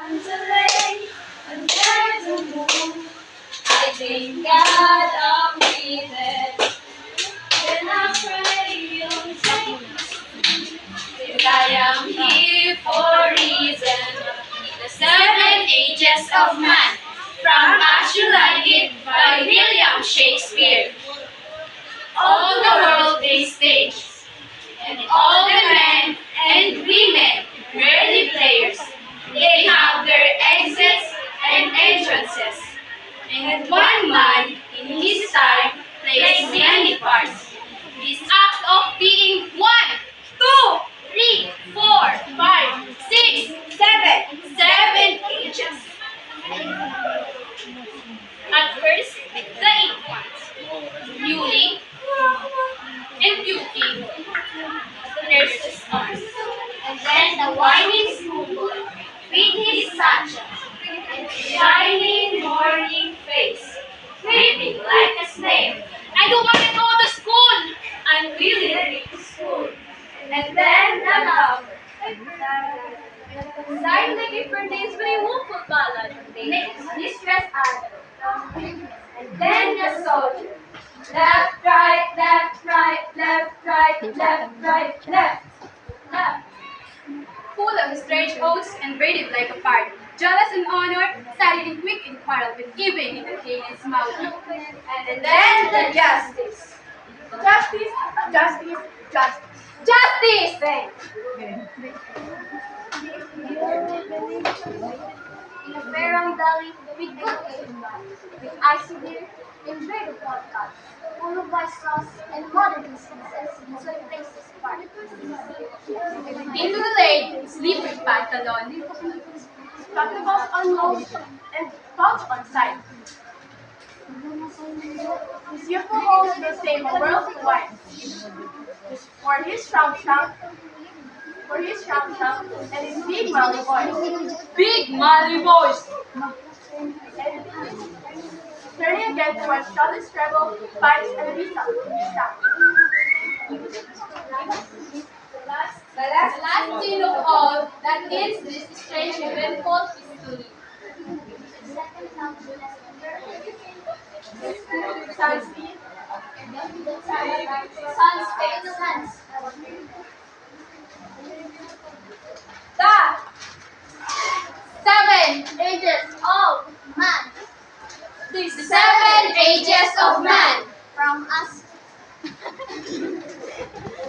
Delay under the moon. I thank God I'm breathing. When I pray, you'll take me. Since I am here for a reason. The Seven Ages of Man, from As You Like It by William Shakespeare. All the world they stage, and all the men and women, early players, they have their exits and entrances. And one man in his time plays many parts. This act of being 1, 2, 3, 4, 5, 6, 7 At first, the eight ones, Beauty and Beauty, there's the stars. And then the whining schoolboy with his satchel and shining morning face, creeping like a snail. I don't want to go to school! I'm really ready to school. And then the lover. Dahil naging for days with a woeful ballad, Mistress Anne. And then the soldier. Left, right, left, right, left, right, left, right, left, left. Full of strange oaths and braided like a part. Jealous in honor, studied and quick in quarrel, with even in the canaan's mouth. And then the justice. Justice, justice, justice. Justice! In a barren valley with good with icy beer and great podcasts, full of white sauce and modern instances in soy places apart. Into the lane, slippery pantalon, spectacles on nose, and pouch on side. His youthful host will save a world of wine. For his shamsham, and his big Molly voice. Big Molly voice! And turning again towards Charlotte's treble, pipes, and visa. The last scene of all that ends this strange eventful history. Sun's face.